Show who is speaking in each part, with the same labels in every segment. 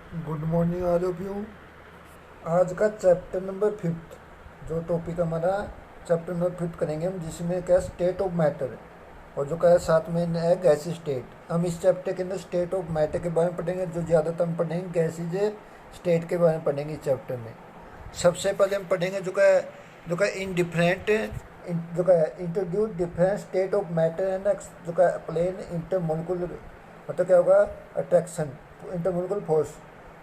Speaker 1: Good morning all of you. आज का chapter number fifth, जो टॉपिक हमारा चैप्टर नंबर फिफ्थ करेंगे हम, जिसमें क्या स्टेट ऑफ मैटर है और जो क्या साथ में है गैसी स्टेट। हम इस चैप्टर के अंदर स्टेट ऑफ मैटर के बारे में पढ़ेंगे, जो ज़्यादातर हम पढ़ेंगे गैसीज स्टेट के बारे में पढ़ेंगे इस चैप्टर में। सबसे पहले हम पढ़ेंगे जो क्या इन डिफरेंट जो क्या introduce different state of matter and जो क्या प्लेन इंटरमोलिकुलर, मतलब क्या होगा अट्रैक्शन इंटरमोलिकुलर फोर्स।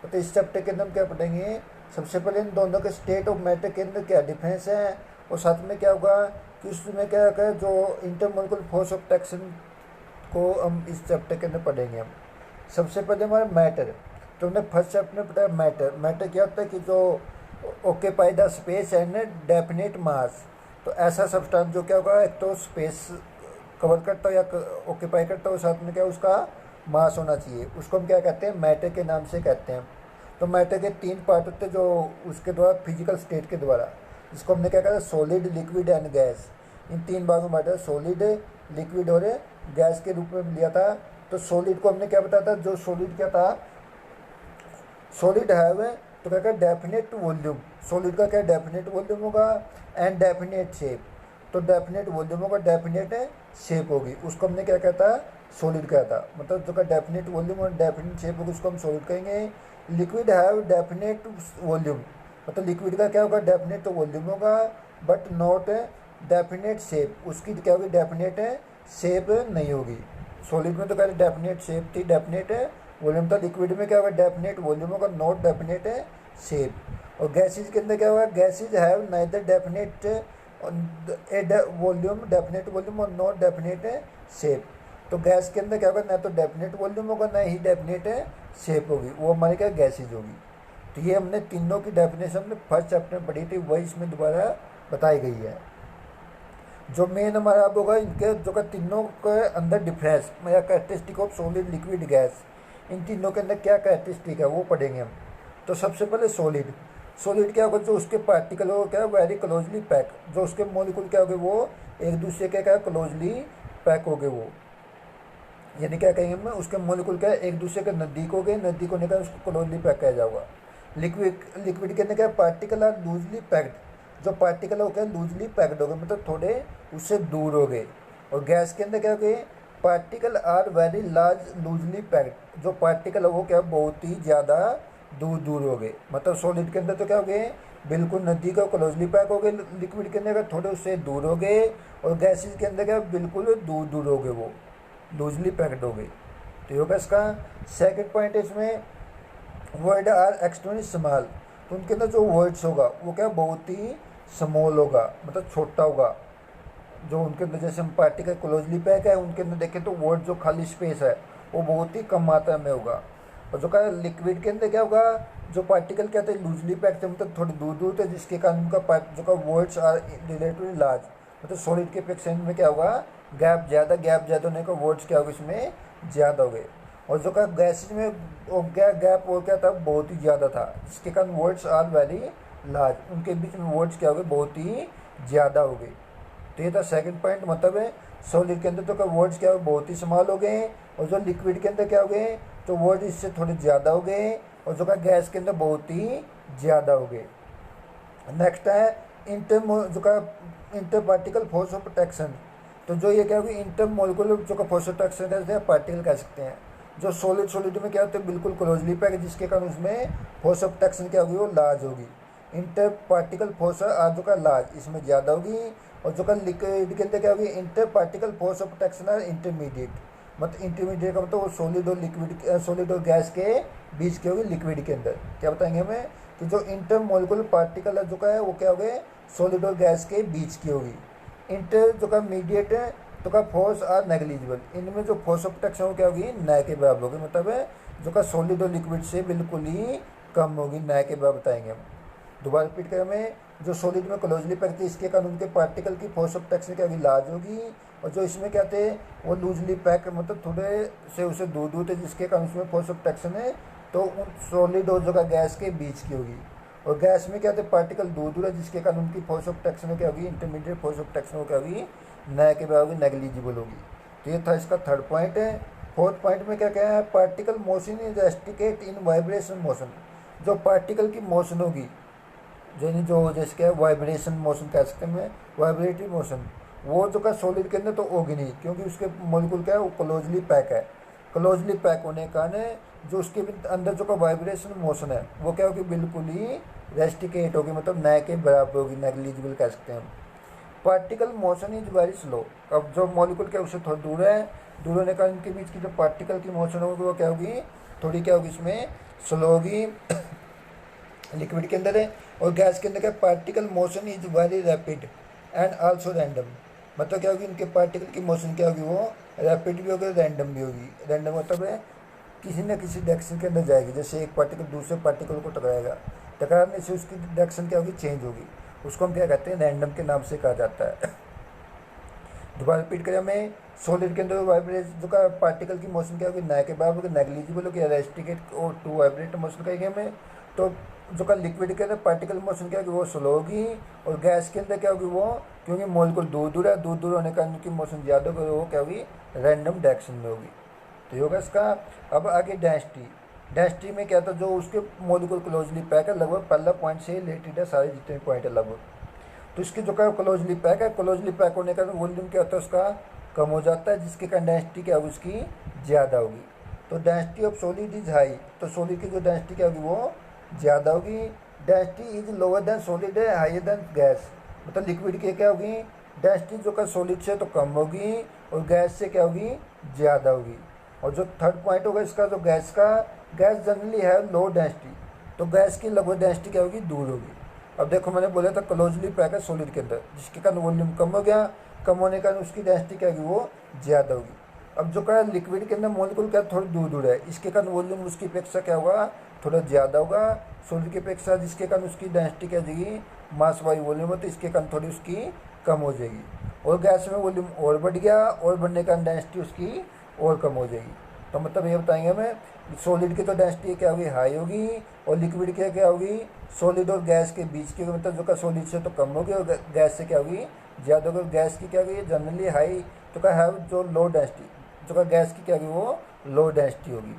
Speaker 1: तो इस चैप्टर के अंदर हम क्या पढ़ेंगे, सबसे पहले इन दोनों के स्टेट ऑफ मैटर के अंदर क्या डिफरेंस है, और साथ में क्या होगा कि उसमें क्या होगा जो इंटरमोलिकुलर फोर्स ऑफ ट्रैक्शन को हम इस चैप्टर के अंदर पढ़ेंगे हम। सबसे पहले हमारा मैटर, तो हमने फर्स्ट चैप्टर में पढ़ा मैटर। मैटर क्या होता है कि जो occupy the space and definite मास। तो ऐसा सब्सटेंस जो क्या होगा, एक तो स्पेस कवर करता हो या ऑक्यूपाई करता हो, साथ में क्या उसका मास होना चाहिए, उसको हम क्या कहते हैं, मैटर के नाम से कहते हैं। तो मैटर के तीन पार्ट होते हैं जो उसके द्वारा फिजिकल स्टेट के द्वारा, जिसको हमने क्या कहते हैं सॉलिड, लिक्विड एंड गैस। इन तीन भागों में बांटा, सॉलिड, लिक्विड और गैस के रूप में लिया था। तो सॉलिड को हमने क्या बताया था, जो सॉलिड क्या था, सॉलिड है तो क्या कहते हैं डेफिनेट वॉल्यूम। सॉलिड का क्या डेफिनेट वॉल्यूम होगा एंड डेफिनेट शेप। तो डेफिनेट वॉल्यूम होगा, डेफिनेट शेप होगी, उसको हमने क्या कहता है सॉलिड कहता। मतलब जो का डेफिनेट वॉल्यूम और डेफिनेट शेप होगी उसको हम सॉलिड कहेंगे। लिक्विड हैव डेफिनेट वॉल्यूम, मतलब लिक्विड का क्या होगा डेफिनेट वॉल्यूम होगा बट नॉट डेफिनेट शेप, उसकी क्या होगी डेफिनेट शेप नहीं होगी। सॉलिड में तो क्या डेफिनेट शेप थी, डेफिनेट वॉल्यूम था। लिक्विड में क्या होगा डेफिनेट वॉल्यूम होगा, नॉट डेफिनेट शेप। और गैसेज के अंदर क्या होगा, gases have neither definite volume, definite volume और नॉट डेफिनेट शेप। तो गैस के अंदर क्या होगा, ना तो डेफिनेट वॉल्यूम होगा ना ही डेफिनेट शेप होगी, वो हमारी क्या गैसेज होगी। तो ये हमने तीनों की डेफिनेशन हमने फर्स्ट चैप्टर में पढ़ी थी, वही इसमें दोबारा बताई गई है। जो मेन हमारा अब होगा इनके जो का तीनों के अंदर डिफरेंस या characteristic of solid, liquid, gas, इन तीनों के अंदर क्या कैरेक्टरिस्टिक है वो पढ़ेंगे हम। तो सबसे पहले सॉलिड। सॉलिड क्या होगा, जो उसके पार्टिकल हो क्या वेरी क्लोजली पैक, जो उसके मॉलिक्यूल क्या होगे वो एक दूसरे के क्या क्लोजली पैक हो गए, वो यानी क्या कहेंगे हम, उसके मॉलिक्यूल क्या एक दूसरे के नज़दीक हो गए, नज़दीक होने का उसको क्लोजली पैक किया जाएगा। लिक्विड, लिक्विड के अंदर क्या पार्टिकल आर लूजली पैक्ड, जो पार्टिकल हो गया लूजली पैक्ड हो गए, मतलब थोड़े उससे दूर हो गए। और गैस के अंदर क्या हो गए, particle are very large loosely packed, जो पार्टिकल है वो क्या बहुत ही ज़्यादा दूर दूर हो गए। मतलब सॉलिड के अंदर तो क्या हो गए बिल्कुल नज़दीक और क्लोजली पैक हो गए, लिक्विड के अंदर थोड़े उससे दूर हो गए, और गैसेज के अंदर क्या बिल्कुल दूर दूर हो गए, वो लूजली पैक्ड हो गई। तो ये होगा इसका सेकंड पॉइंट। इसमें वर्ड आर एक्सट्रीमली स्मॉल, तो उनके अंदर जो वर्ड्स होगा वो क्या बहुत ही स्मॉल होगा, मतलब छोटा होगा। जो उनके अंदर जैसे हम पार्टिकल क्लोजली पैक है, उनके अंदर देखें तो वर्ड जो खाली स्पेस है वो बहुत ही कम मात्रा में होगा। और जो क्या लिक्विड के अंदर क्या होगा, जो पार्टिकल कहते हैं लूजली पैक थे, मतलब थोड़ी दूर दूर थे, जिसके कारण उनका जो का वर्ड्स आर रिलेटिवली लार्ज, मतलब सॉलिड के अपेक्षा में क्या होगा गैप ज़्यादा होने का वर्ड्स क्या होगा इसमें ज़्यादा हो गए। और जो का गैसेज में क्या गैप और क्या था बहुत ही ज़्यादा था, जिसके कारण वर्ड्स आर वेरी लार्ज, उनके बीच में वर्ड्स क्या हो गए बहुत ही ज़्यादा हो गए। तो ये था सेकंड पॉइंट, मतलब है सॉलिड के अंदर तो क्या वर्ड्स क्या हो बहुत ही स्मॉल हो गए, और जो लिक्विड के अंदर क्या हो गए तो वर्ड इससे थोड़े ज़्यादा हो गए, और जो का गैस के अंदर बहुत ही ज़्यादा हो गए। नेक्स्ट है जो का inter particle force of protection. तो जो ये क्या होगी इंटर मोलिकुलर जो का फोर्स ऑफ प्रोटेक्शन कहते हैं, पार्टिकल कह सकते हैं। जो सॉलिड में क्या होते हैं बिल्कुल क्लोजली पैक, जिसके कारण उसमें फोर्स ऑफ प्रोटेक्शन क्या होगी वो लार्ज होगी। इंटर पार्टिकल फोर्स जो का लार्ज इसमें ज़्यादा होगी। और जो का लिक्विड के अंदर क्या होगी inter particle force of protection है इंटरमीडिएट, मतलब इंटरमीडिएट का मतलब वो सॉलिड और लिक्विड, सॉलिड और गैस के बीच की होगी। लिक्विड के अंदर क्या बताएंगे हमें कि जो इंटर मोलिकुलर पार्टिकल है जो का है वो क्या हो गए सॉलिड और गैस के बीच की होगी। इंटर जो का मीडिएट है तो का फोर्स आर नेग्लिजिबल, इनमें जो फोर्स ऑफ प्रोटेक्शन क्या होगी न के बराबर होगी, मतलब जो का सॉलिड और लिक्विड से बिल्कुल ही कम होगी, न के बराबर बताएंगे हम। दोबारा रिपीट करें हमें, जो सॉलिड में क्लोजली पैक थे इसके कारण उनके पार्टिकल की फोर्स ऑफ प्रोटेक्शन क्या होगी लार्ज होगी, और जो इसमें क्या थे वो लूजली पैक मतलब थोड़े से उसे दूर दूर थे, जिसके कारण उसमें फोर्स ऑफ प्रोटेक्शन है तो उन सॉलिड और जो का गैस के बीच की होगी। और गैस में क्या थे पार्टिकल दूर दूर है, जिसके कारण उनकी फोर्स ऑफ प्रोटेक्शन क्या होगी इंटरमीडिएट फोर्स ऑफ प्रोटेक्शन क्या होगी न के बराबर नेग्लिजिबल होगी। तो ये था इसका थर्ड पॉइंट है। फोर्थ पॉइंट में क्या क्या है, particle motion is restrict in vibration motion. जो पार्टिकल की मोशन होगी, जो जैसे क्या वाइब्रेशन मोशन कह सकते हैं, वाइब्रेटरी मोशन, वो जो का सॉलिड के अंदर तो होगी नहीं, क्योंकि उसके मॉलिक्यूल क्या है, वो क्लोजली पैक है। क्लोजली पैक होने के कारण जो उसके अंदर जो का वाइब्रेशन मोशन है वो क्या होगी, बिल्कुल ही रेस्टिकेट होगी, मतलब न के बराबर होगी, नेग्लिजिबल कह सकते हैं हम। Particle motion is very slow. अब जो मॉलिक्यूल क्या उससे थोड़ा दूर है, दूर होने के कारण इनके बीच की जो पार्टिकल की मोशन होगी वो क्या होगी, थोड़ी क्या होगी, इसमें स्लो होगी लिक्विड के अंदर है। और गैस के अंदर क्या, particle motion is very rapid and also random. मतलब क्या होगी, इनके पार्टिकल की मोशन क्या होगी, वो रैपिड भी होगी, रैंडम भी होगी। रैंडम मतलब है किसी न किसी डायरेक्शन के अंदर जाएगी, जैसे एक पार्टिकल दूसरे पार्टिकल को टकराएगा, टकराने से उसकी डायरेक्शन क्या होगी, चेंज होगी। उसको हम क्या कहते हैं, रैंडम के नाम से कहा जाता है। दोबारा रिपीट करें हमें, सॉलिड के अंदर वाइब्रेट जो का पार्टिकल की मोशन क्या होगी, न के बराबर होगी, नेग्लिजिबल होगी, रेस्ट्रिकेट और टू वाइब्रेट मोशन कहेंगे हमें। तो जो का लिक्विड के अंदर पार्टिकल मोशन क्या होगी, वो स्लो होगी। और गैस के अंदर क्या होगी, वो क्योंकि मॉलिक्यूल दूर दूर है, दूर दूर होने का उनकी मोशन ज़्यादा होगी, वो क्या होगी, रैंडम डायरेक्शन में होगी। तो ये होगा इसका। अब आगे डेंसिटी। डेंसिटी में क्या था, जो उसके मॉलिक्यूल क्लोजली पैक है, लगभग पहला पॉइंट से रिलेटेड है, सारे जितने पॉइंट है लगभग। तो इसकी जो क्या क्लोजली पैक है, क्लोजली पैक होने का वॉल्यूम क्या होता है उसका कम हो जाता है, जिसके कारण डेंसिटी क्या होगी उसकी ज़्यादा होगी। तो density of solid is high, तो सॉलिड की जो डेंसिटी क्या होगी वो ज़्यादा होगी। Density is lower than solid है, हाइयर देन गैस। मतलब लिक्विड की क्या होगी, डेंसिटी जो का सॉलिड से तो कम होगी और गैस से क्या होगी, ज़्यादा होगी। और जो थर्ड पॉइंट होगा इसका, जो गैस का, गैस जनरली है लो डेंसिटी, तो गैस की लगभग डेंसिटी क्या होगी, दूर होगी। अब देखो मैंने बोला था क्लोजली पैक है सॉलिड के अंदर, जिसके कारण वॉल्यूम कम हो गया, कम होने के कारण उसकी डेंसिटी क्या होगी, वो ज़्यादा होगी। अब जो क्या लिक्विड के अंदर मॉलिक्यूल क्या थोड़ी दूर दूर है, इसके कारण वॉल्यूम उसकी अपेक्षा क्या होगा, थोड़ा ज़्यादा होगा सॉलिड की अपेक्षा, जिसके कारण उसकी डेंसिटी क्या हो जाएगी, मास वाई वॉल्यूम है, तो इसके कारण थोड़ी उसकी कम हो जाएगी। और गैस में वॉल्यूम और बढ़ गया, और बढ़ने का डेंसिटी उसकी और कम हो जाएगी। तो मतलब ये बताएंगे हमें, सॉलिड की तो डेंसिटी क्या होगी, हाई होगी, और लिक्विड की क्या होगी, सॉलिड और गैस के बीच की, मतलब जो का सॉलिड से तो कम होगी और गैस से क्या होगी, ज़्यादा होगी। गैस की क्या होगी जनरली हाई, तो क्या है जो लो डेंसिटी, जो का गैस की क्या होगी वो लो डेंसिटी होगी।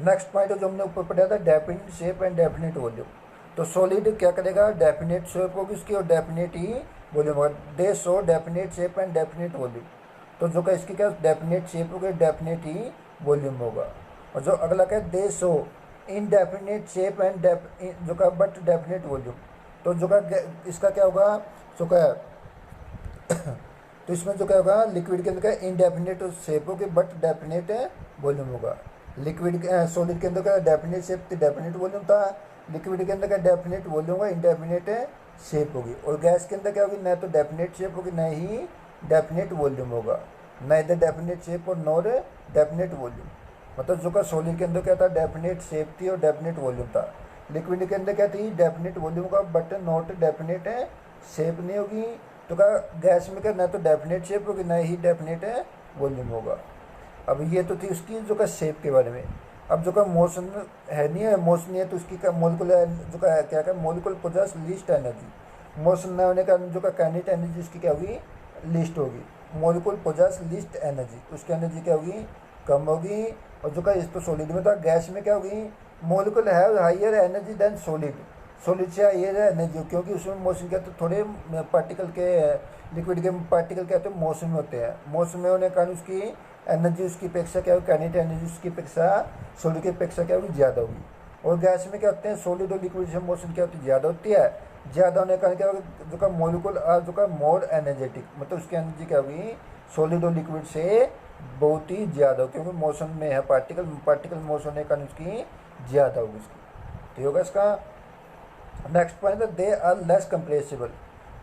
Speaker 1: नेक्स्ट पॉइंट जो हमने ऊपर पढ़ा था, definite shape and definite volume. तो सॉलिड क्या करेगा, डेफिनेट शेप होगी उसकी और डेफिनेट ही वॉल्यूम होगा। दे show definite shape and definite volume. तो जो का इसकी क्या डेफिनेट शेप होगी, डेफिनेट ही वॉल्यूम होगा। और जो अगला क्या, दे शो इनडेफिनेट शेप एंड जो का बट डेफिनेट वॉल्यूम। तो जो का इसका क्या होगा, जो का तो इसमें जो क्या होगा, लिक्विड के अंदर का इनडेफिनेट शेप होगी बट डेफिनेट वॉल्यूम होगा। लिक्विड के सॉलिड के अंदर का डेफिनेट शेप थी, डेफिनेट वॉल्यूम था। लिक्विड के अंदर का डेफिनेट वॉल्यूम होगा, इनडेफिनेट शेप होगी। और गैस के अंदर क्या होगी, न तो डेफिनेट शेप होगी, न ही डेफिनेट वॉल्यूम होगा। न इधर डेफिनेट शेप और नॉर डेफिनेट वॉल्यूम। मतलब जो का सॉलिड के अंदर क्या था, डेफिनेट शेप थी और डेफिनेट वॉल्यूम था। लिक्विड के अंदर क्या थी, डेफिनेट वॉल्यूम का बट नॉट डेफिनेट शेप नहीं होगी। तो का गैस में क्या, न तो डेफिनेट शेप होगी, न ही डेफिनेट वॉल्यूम होगा। अब ये तो थी उसकी जो का शेप के बारे में। अब जो का मोशन है नहीं है, मोशन नहीं है, तो उसकी का मोलिकुल जो का क्या क्या molecule possess least energy. Motion न होने का जो का काइनेटिक एनर्जी उसकी क्या होगी, लीस्ट होगी। मोलिकुल पोजेस लीस्ट एनर्जी, उसकी एनर्जी क्या होगी, कम होगी। और जो का इस तो सॉलिड में था, गैस में क्या होगी, molecule have higher energy than solid. Solid से हाइयर एनर्जी, क्योंकि उसमें मोशन क्या, तो थोड़े पार्टिकल के, लिक्विड के पार्टिकल क्या होते हैं, मोशन में होते हैं। मोशन में होने के कारण उसकी एनर्जी उसकी अपेक्षा क्या होगी, काइनेटिक एनर्जी उसकी अपेक्षा सॉलिड की अपेक्षा क्या होगी, ज़्यादा होगी। और गैस में क्या होते हैं, सॉलिड और लिक्विड से मोशन क्या होती है, ज़्यादा होती है। ज़्यादा होने के कारण क्या होगा, जो का मॉलिक्यूल जो का मोर एनर्जेटिक, मतलब उसकी एनर्जी क्या होगी, सॉलिड और लिक्विड से बहुत ही ज़्यादा हो, क्योंकि मोशन में है पार्टिकल, पार्टिकल मोशन होने के कारण उसकी ज़्यादा होगी उसकी। तो होगा इसका। नेक्स्ट पॉइंट है, दे आर लेस कंप्रेसिबल।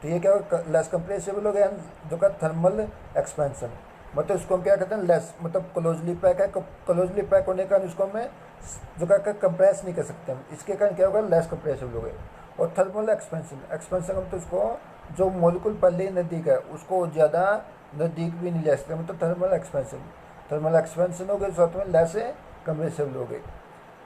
Speaker 1: तो ये क्या होगा, लेस कंप्रेसिबल हो गया, जो का थर्मल एक्सपेंशन। मतलब उसको हम क्या कहते हैं, लेस, मतलब क्लोजली पैक है, क्लोजली पैक होने के कारण उसको हमें जो का कंप्रेस नहीं कर सकते हम, इसके कारण क्या होगा, लेस कंप्रेसिबल हो गए। और थर्मल एक्सपेंशन, एक्सपेंशन हम तो उसको जो मॉलिक्यूल पहले ही नज़दीक है उसको ज़्यादा नज़दीक भी नहीं ले सकते, मतलब थर्मल एक्सपेंशन। थर्मल एक्सपेंशन हो गए, साथ में लेस कंप्रेसिबल हो गए।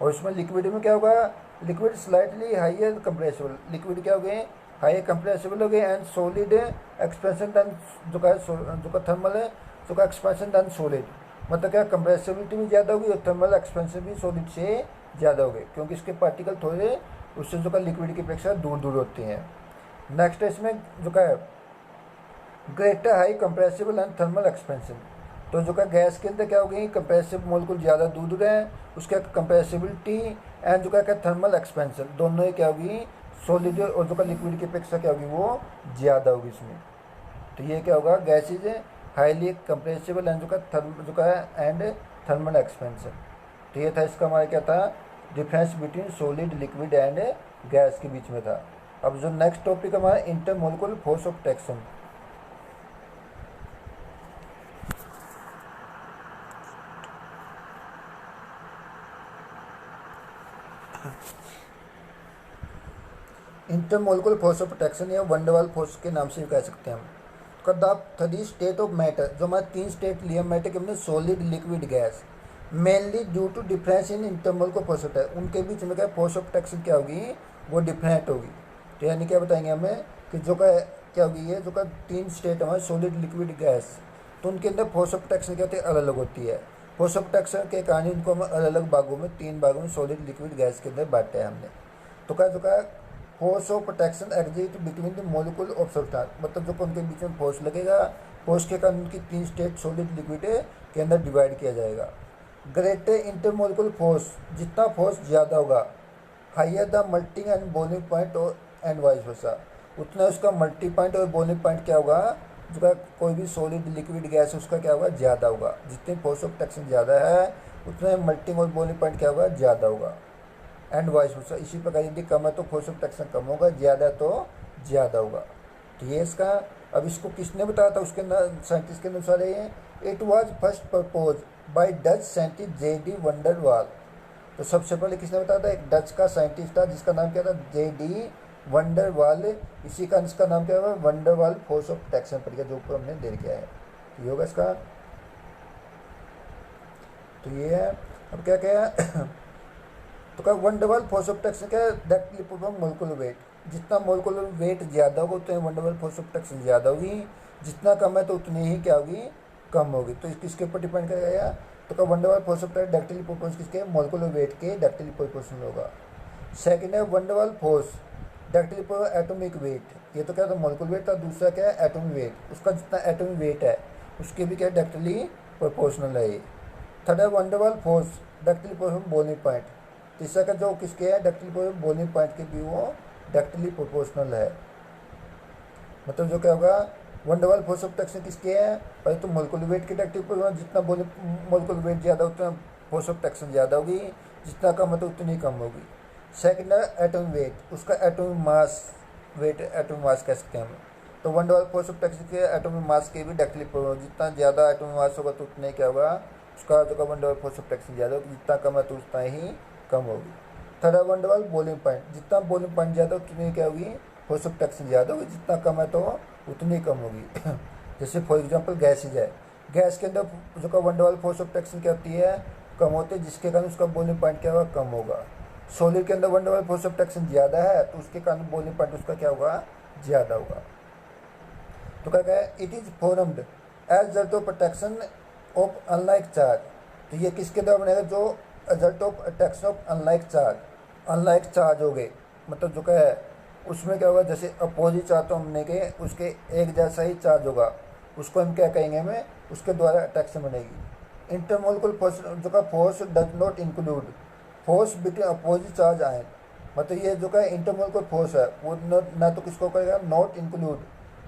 Speaker 1: और इसमें लिक्विड में क्या होगा, liquid slightly higher compressible, liquid क्या हो गए, हाइयर कंप्रेसिबल हो गए। एंड सॉलिड एक्सपेंशन देन जो का थर्मल है, जो का एक्सपेंशन देन सॉलिड। मतलब क्या कंप्रेसिबिलिटी भी ज़्यादा होगी और थर्मल एक्सपेंशन भी सॉलिड से ज़्यादा हो गए, क्योंकि इसके पार्टिकल थोड़े उससे जो का लिक्विड की अपेक्षा दूर दूर होते हैं। नेक्स्ट है इसमें जो का greater high compressible and thermal expansion. तो जो का गैस के अंदर क्या होगी, कंप्रेसिव मोलिक्यूल ज़्यादा दूर दूर है, उसका कंप्रेसिबिलिटी एंड जो का थर्मल एक्सपेंशन दोनों ही क्या होगी, सॉलिड और जो का लिक्विड की अपेक्षा क्या होगी वो ज़्यादा होगी इसमें। तो ये क्या होगा, गैसेज हाईली कंप्रेसिबल एंड जो का एंड थर्मल एक्सपेंशन। तो ये था इसका हमारा क्या था, difference between solid liquid and gas के बीच में था। अब जो नेक्स्ट टॉपिक हमारा intermolecular force of traction. Intermolecular force of traction या वंडरवाल फोर्स के नाम से भी कह सकते हैं हम। थर्ड स्टेट ऑफ मैटर, जो हमारे 3 स्टेट लिए मैटर के अंदर, solid liquid gas, mainly due to difference in intermolecular force of traction, उनके बीच में क्या फोर्स ऑफ ट्रैक्शन क्या होगी, वो डिफरेंट होगी। तो यानी क्या बताएंगे हमें कि जो का क्या होगी, ये जो का 3 स्टेट हमारे सॉलिड लिक्विड गैस, तो उनके अंदर फोर्स ऑफ ट्रैक्शन क्या होती है, अलग अलग होती है। फोर्स ऑफ ट्रैक्शन के कारण उनको हम अलग अलग भागों में, 3 भागों में सॉलिड लिक्विड गैस के अंदर बांटा है हमने। तो क्या जो का force of protection exit between the molecule of substance, मतलब जो उनके बीच में फोर्स लगेगा, फोर्स के कारण उनकी 3 स्टेट सॉलिड लिक्विड के अंदर डिवाइड किया जाएगा। ग्रेटर इंटरमोलिकुलर फोर्स, जितना फोर्स ज़्यादा होगा, higher the melting and boiling point and vice versa, उतना उसका मल्टी पॉइंट और बॉइलिंग पॉइंट क्या होगा, जो का कोई भी सॉलिड लिक्विड गैस है उसका क्या होगा, ज़्यादा होगा। जितनी फोर्स ऑफ ट्रैक्शन ज़्यादा है उतना मल्टिंग और बॉइलिंग पॉइंट क्या होगा, ज़्यादा होगा। एंड वाइस वर्सा, इसी प्रकार यदि कम है तो फोर्स ऑफ ट्रैक्शन कम होगा, ज़्यादा तो ज़्यादा होगा। तो ये इसका, अब इसको किसने बताया था, उसके साइंटिस्ट के अनुसार ये, it was first propose by Dutch scientist J.D. Van der Waals. तो सबसे पहले किसने बताया था, एक डच का साइंटिस्ट था जिसका नाम क्या था, J.D. वंडरवाल। इसी का इसका नाम क्या हुआ, वंडरवाल फोर्स ऑफ ट्रैक्शन पड़ गया, जो ऊपर हमने दे दिया है। तो ये होगा इसका, तो ये है। अब क्या क्या तो क्या वंडरवाल फोर्स ऑफ ट्रैक्शन क्या है, डायरेक्टली परफॉर्म मोलिकुलर वेट, जितना मोलिकुलर वेट ज़्यादा होगा उतना वंडरवाल फोर्स ऑफ ट्रैक्शन ज़्यादा होगी, जितना कम है तो उतनी ही क्या होगी, कम होगी। तो किसके ऊपर डिपेंड करेगा, तो क्या van der Waals force of traction directly proportional किसके, मोलिकुलर वेट के डायरेक्टली प्रोपोर्शनल होगा। सेकेंड है वंडरवाल फोर्स डायरेक्टली पर एटॉमिक वेट, ये तो क्या था मोलिकुलर वेट था, दूसरा क्या है एटॉमिक वेट, उसका जितना एटॉमिक वेट है उसके भी क्या डायरेक्टली प्रोपोर्शनल है। थर्ड है van der Waals force directly proportional boiling point, तीसरा का जो किसके है डायरेक्टली बॉइलिंग पॉइंट के भी वो डायरेक्टली प्रोपोर्शनल है। मतलब जो क्या होगा, वंडरवाल फोर्स ऑफ ट्रैक्शन किसके है, पहले तो मोलिकुलर वेट के डायरेक्टली प्रोपोर्शनल, जितना मोलिकुलर वेट ज़्यादा उतना फोर्स ऑफ ट्रैक्शन ज़्यादा होगी, जितना कम है तो उतनी कम होगी। सेकेंड है एटॉमिक वेट, उसका atomic mass weight, atomic mass कह सकते हैं हम। तो वंडरवाल फोर्स ऑफ ट्रैक्शन के एटॉमिक मास के भी डायरेक्टली प्रोपोर्शनल, जितना ज़्यादा एटॉमिक मास होगा तो उतना ही क्या होगा, उसका जो का वंडरवाल फोर्स ऑफ ट्रैक्शन ज़्यादा होगी, जितना कम है तो उतना ही कम होगी। थर्ड है वंडरवाल बॉइलिंग पॉइंट, जितना बॉइलिंग पॉइंट ज़्यादा उतनी क्या होगी, फोर्स ऑफ ट्रैक्शन ज़्यादा होगी, जितना कम है तो उतनी कम होगी। जैसे फॉर एग्जांपल गैसेज है, गैस के अंदर जो का वंडरवाल फोर्स ऑफ ट्रैक्शन क्या होती है, कम होती है, जिसके कारण उसका बॉइलिंग पॉइंट क्या होगा, कम होगा। सॉलिड के अंदर वंडरवाल फोर्स ऑफ ट्रैक्शन ज़्यादा है तो उसके कारण बॉइलिंग पॉइंट उसका क्या होगा, ज़्यादा होगा। तो क्या है, it is formed as result of attraction of unlike charge. तो ये किसके द्वारा बनेगा, जो result of attraction of unlike charge, unlike charge हो गए, मतलब जो क्या है उसमें क्या होगा, जैसे अपोजिट चार्ज तो हमने के उसके एक जैसा ही चार्ज होगा, उसको हम क्या कहेंगे, हमें उसके द्वारा अट्रैक्शन बनेगी। इंटरमोलिकुलर फोर्स जो का force does not include force between opposite charge ion, मतलब ये जो का इंटरमोलिकुलर फोर्स है वो ना तो किसको करेगा, not include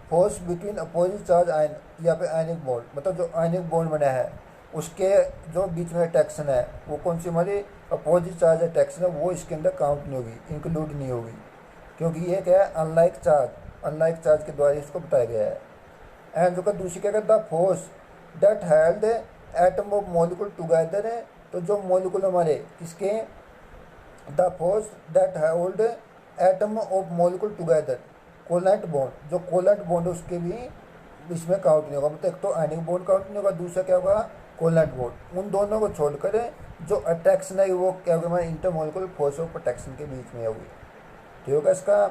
Speaker 1: force between opposite charge ion, या फिर आयनिक बॉन्ड, मतलब जो आयनिक बॉन्ड बना है उसके जो बीच में अट्रैक्शन है वो कौन सी हमारी अपोजिट चार्ज अट्रैक्शन है, वो इसके अंदर काउंट नहीं होगी, इंक्लूड नहीं होगी, क्योंकि ये क्या है अनलाइक चार्ज, अनलाइक चार्ज के द्वारा इसको बताया गया है। एंड जो का दूसरी क्या कहता है, force that held atom of molecule together है, तो जो मॉलिक्यूल हमारे किसके, the force that hold atom of molecule together, कोलेंट bond, जो कोलेंट बॉन्ड है उसके भी इसमें काउंट नहीं होगा, मतलब एक तो आयनिक बॉन्ड काउंट नहीं होगा, दूसरा क्या होगा कोलेंट बॉन्ड, उन दोनों को छोड़कर जो अट्रैक्शन है वो क्या होगा, हमारे इंटरमोलिकुलर फोर्स ऑफ प्रोटेक्शन के बीच में होगी। तो होगा इसका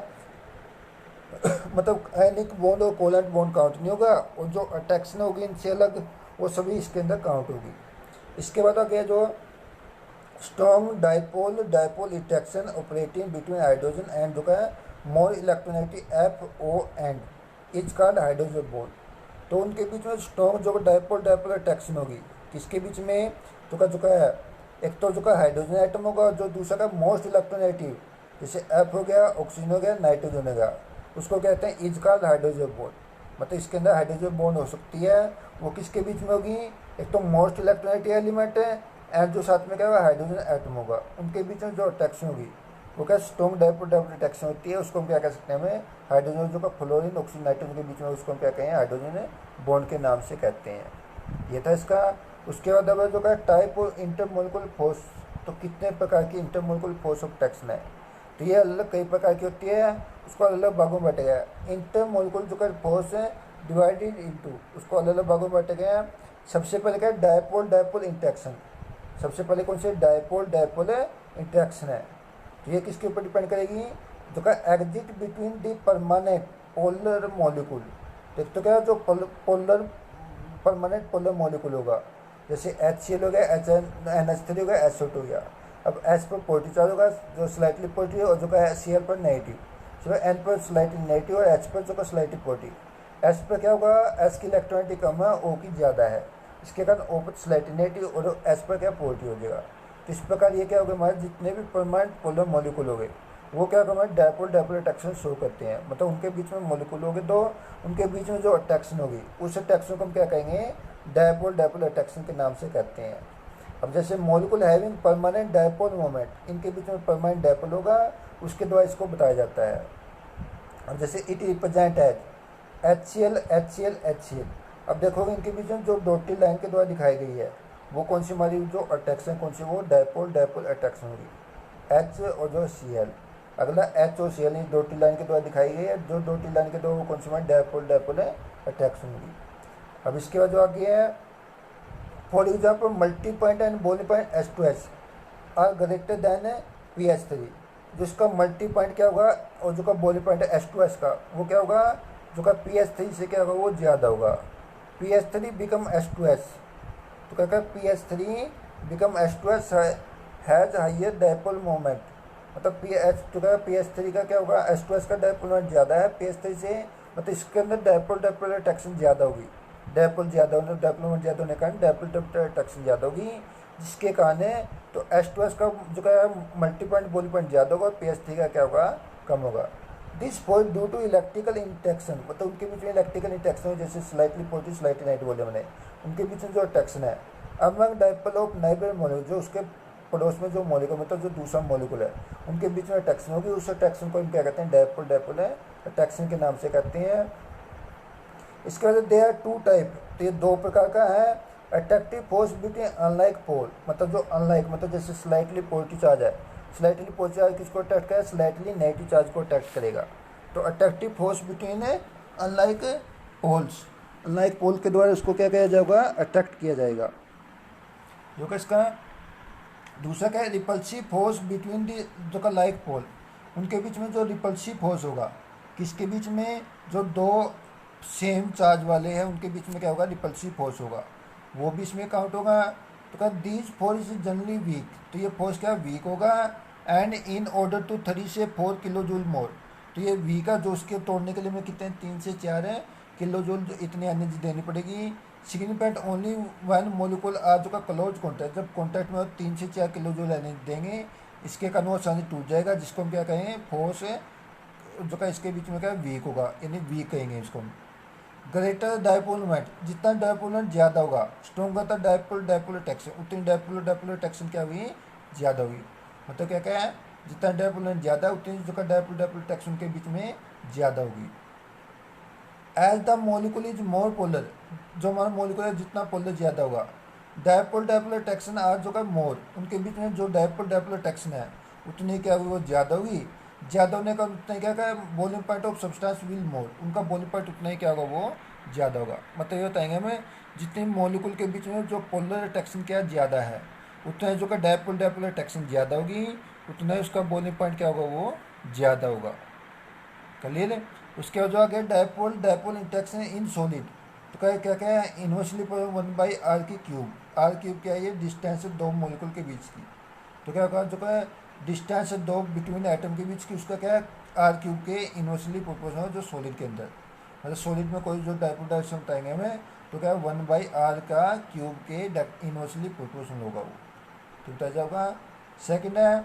Speaker 1: मतलब आयनिक बॉन्ड और कोलेंट बॉन्ड काउंट नहीं होगा, और जो अट्रैक्शन होगी इनसे अलग वो सभी इसके अंदर काउंट होगी। इसके बाद आ गया जो strong dipole dipole interaction operating between hydrogen and जो है more electronegative F O and is called hydrogen bond. तो उनके बीच में स्ट्रॉन्ग जो डाइपोल डाइपोल इंटरेक्शन होगी, किसके बीच में, जो है एक तो जो का हाइड्रोजन एटम होगा और जो दूसरा का मोस्ट इलेक्ट्रोनेगेटिव, जैसे एफ हो गया, ऑक्सीजन हो गया, नाइट्रोजन हो गया, उसको कहते हैं इज कॉल्ड हाइड्रोजन बॉन्ड। मतलब इसके अंदर हाइड्रोजन बॉन्ड हो सकती है, वो किसके बीच में होगी, एक तो मोस्ट इलेक्ट्रोनेगेटिव एलिमेंट है एंड जो साथ में क्या होगा हाइड्रोजन एटम होगा, उनके बीच में जो अट्रैक्शन होगी वो क्या स्ट्रॉन्ग डाइपोल डाइपोल अट्रैक्शन होती है, उसको हम क्या कह सकते हैं, हमें हाइड्रोजन जो का फ्लोरीन ऑक्सीजन नाइट्रोजन के बीच में, उसको हम क्या कहें हाइड्रोजन बॉन्ड के नाम से कहते हैं। ये था इसका। उसके बाद अब जो का टाइप ऑफ इंटरमोलिकुलर फोर्स, तो कितने प्रकार की इंटरमोलिकुलर फोर्स ऑफ अट्रैक्शन है, तो ये अलग कई प्रकार की होती है, उसको अलग अलग भागों में बांटे गया है। इंटरमोलिकुलर जो का फोर्स है डिवाइडेड इनटू, उसको अलग अलग भागों में बांटे गए हैं। सबसे पहले क्या है डाइपोल डाइपोल इंटरेक्शन, सबसे पहले कौन से डाइपोल डाइपोल इंटरेक्शन है, तो ये किसके ऊपर डिपेंड करेगी, जो का exit between the permanent polar molecule. तो क्या जो पोलर परमानेंट पोलर मॉलिक्यूल होगा, जैसे HCl हो गया, NH3 हो गया, SO2 हो गया। अब S पर पॉजिटिव चार्ज होगा जो स्लाइटली पॉजिटिव, और जो का Cl पर नेगेटिव, जो N पर स्लाइटली नेगेटिव और H पर जो का स्लाइटली पॉजिटिव। S पर क्या होगा, S की इलेक्ट्रॉनिटी कम है, O की ज़्यादा है, इसके कारण O पर स्लाइटली नेगेटिव और S पर क्या पॉजिटिव हो जाएगा। तो इस प्रकार ये क्या होगा, हमारे जितने भी परमानेंट पोलर मॉलिक्यूल हो गए वो क्या होगा, हमारे डाइपोल डाइपोल अट्रैक्शन शो करते हैं। मतलब उनके बीच में मॉलिक्यूल होंगे तो उनके बीच में जो अट्रैक्शन होगी उस अट्रैक्शन को हम क्या कहेंगे, डाइपोल डाइपोल अट्रैक्शन के नाम से कहते हैं। अब जैसे molecule having permanent dipole moment, इनके बीच में परमानेंट डाइपोल होगा, उसके द्वारा इसको बताया जाता है। अब जैसे it represent as HCl HCl HCl। अब देखोगे इनके बीच में जो डॉटेड लाइन के द्वारा दिखाई गई है वो कौन सी हमारी जो अट्रैक्शन कौन सी, वो डाइपोल डाइपोल अट्रैक्शन होगी, H और जो Cl। अगला H और Cl डॉटेड लाइन के द्वारा दिखाई गई है, जो डॉटेड लाइन के द्वारा वो कौन सी हमारी डाइपोल डाइपोल अट्रैक्शन होगी। अब इसके बाद जो आगे है, for example multi point and boiling point H2S are greater than PH3। जिसका मल्टी पॉइंट क्या होगा और जो का बॉइलिंग पॉइंट है H2S का, वो क्या होगा, जो का PH3 से क्या होगा वो ज़्यादा होगा। PH3 बिकम H2S, तो क्या कहता है PH3 become H2S has higher dipole moment. मतलब PH3 का क्या होगा, H2S का डाइपोल मोमेंट ज़्यादा है PH3 से, मतलब इसके अंदर डाइपोल डाइपोल अट्रैक्शन ज़्यादा होगी, डाइपोल ज़्यादा होने डाइपोल मोमेंट ज़्यादा होने के कारण डाइपोल डाइपोल अट्रैक्शन ज़्यादा होगी, जिसके कारण तो H2S का जो क्या है मल्टी पॉइंट बॉइलिंग पॉइंट ज़्यादा होगा और PH3 का क्या होगा कम होगा। This for due to electrical interaction, मतलब उनके बीच में इलेक्ट्रिकल इंटरेक्शन है, जैसे स्लाइटली पॉजिटिव स्लाइटली नेगेटिव बोले मैंने, उनके बीच में जो अट्रैक्शन है among dipole of neighbour molecule, जो उसके पड़ोस में जो मॉलिक्यूल मतलब जो दूसरा मॉलिक्यूल है उनके बीच में अट्रैक्शन होगी, उस अट्रैक्शन को हम क्या कहते हैं डाइपोल डाइपोल अट्रैक्शन के नाम से कहते हैं। इसके बाद दे आर टू टाइप, तो ये दो प्रकार का है। Attractive force between unlike pole, मतलब जो अनलाइक मतलब जैसे स्लाइटली पॉजिटिव चार्ज है, स्लाइटली पॉजिटिव चार्ज किसको अट्रैक्ट करेगा, स्लाइटली नेगेटिव चार्ज को अट्रैक्ट करेगा। तो attractive force between unlike poles, unlike pole के द्वारा उसको क्या किया जाएगा, अट्रैक्ट किया जाएगा। जो कि इसका दूसरा क्या है रिपल्सिव फोर्स बिटवीन दी जो का लाइक पोल, उनके बीच में जो रिपल्सिव फोर्स होगा, किसके बीच में, जो दो सेम चार्ज वाले हैं उनके बीच में क्या होगा रिपल्सिव फोर्स होगा, वो भी इसमें काउंट होगा। तो क्या these force is generally weak, तो ये फोर्स क्या वीक होगा, एंड इन ऑर्डर टू 3 से 4 किलो जूल मोर, तो ये वीक है जो उसके तोड़ने के लिए में कितने 3 से 4 किलो जूल जो इतनी एनर्जी देनी पड़ेगी। Significant only one molecule are जो का क्लोज कॉन्टैक्ट, जब कॉन्टैक्ट में 3 से 4 किलो जूल एनर्जी देंगे, इसके कारण वो आसानी टूट जाएगा, जिसको हम क्या कहें फोर्स जो का इसके बीच में क्या वीक होगा, यानी वीक कहेंगे इसको। ग्रेटर डाइपोल मोमेंट, जितना डाइपोल मोमेंट ज़्यादा होगा, स्ट्रॉन्गर था डाइपोल डाइपोल अट्रैक्शन, उतनी डाइपोल डाइपोल अट्रैक्शन क्या हुई ज़्यादा हुई। मतलब क्या क्या है, जितना डाइपोल मोमेंट ज़्यादा उतनी जो का डाइपोल डाइपोल अट्रैक्शन के बीच में ज़्यादा होगी। As the molecule is more polar, जो हमारा मोलिकुल है जितना पोलर ज़्यादा होगा, डाइपोल डाइपोल अट्रैक्शन आज जो का मोर, उनके बीच में जो डाइपोल डाइपोल अट्रैक्शन है उतनी क्या हुई वो ज़्यादा हुई, ज़्यादा होने का उतना क्या क्या boiling point of substance will more, उनका बॉइलिंग पॉइंट उतना ही क्या होगा वो ज़्यादा होगा। मतलब ये बताएंगे हमें जितने मॉलिक्यूल के बीच में जो पोलर अट्रैक्शन क्या ज़्यादा है, उतना जो का डाइपोल डाइपोल अट्रैक्शन ज़्यादा होगी, उतना ही उसका बॉइलिंग पॉइंट क्या होगा वो ज़्यादा होगा। क्लियर है। उसके बाद जो आगे dipole dipole interaction in solid, तो क्या क्या क्या है इन्वर्सली 1/r की क्यूब, आर क्यूब क्या है, ये डिस्टेंस है दो मोलिकुल के बीच की। तो क्या होगा, जो है डिस्टेंस है दो बिटवीन एटम के बीच की, उसका क्या है आर क्यूब के इनवर्सली प्रोपोर्शनल है जो सॉलिड के अंदर, मतलब सॉलिड में कोई जो डायपोल डायरेक्शन बताएंगे हमें, तो क्या है 1/r का क्यूब के इनवर्सली प्रोपोर्शनल होगा वो, तो बता जाएगा। सेकंड है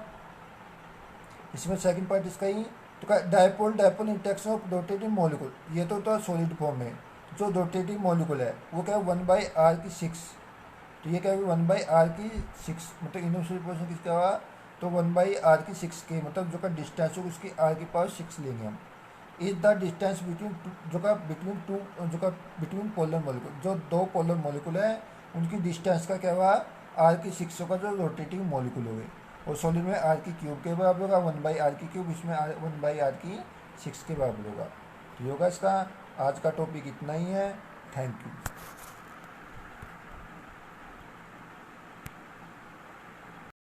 Speaker 1: इसमें, सेकंड पार्ट इसका ही, तो क्या dipole dipole interaction of rotating molecule, ये तो सॉलिड फॉर्म में जो रोटेटिंग मॉलिक्यूल है वो क्या है 1/r की 6, तो ये क्या है 1/r की 6, मतलब इनवर्सली प्रोपोर्शनल किसका हुआ, तो 1/r की 6 के, मतलब जो का डिस्टेंस होगा उसकी r की पावर 6 लेंगे हम। इज द डिस्टेंस बिटवीन जो का बिटवीन टू जो का बिटवीन पोलर मॉलिक्यूल, जो दो पोलर मॉलिक्यूल है उनकी डिस्टेंस का क्या हुआ r की 6 का जो रोटेटिंग मॉलिक्यूल हो गए, और सॉलिड में r की क्यूब के बराबर होगा 1/r की क्यूब, इसमें 1/r की 6 के बराबर होगा। तो ये होगा इसका आज का टॉपिक इतना ही है। Thank you.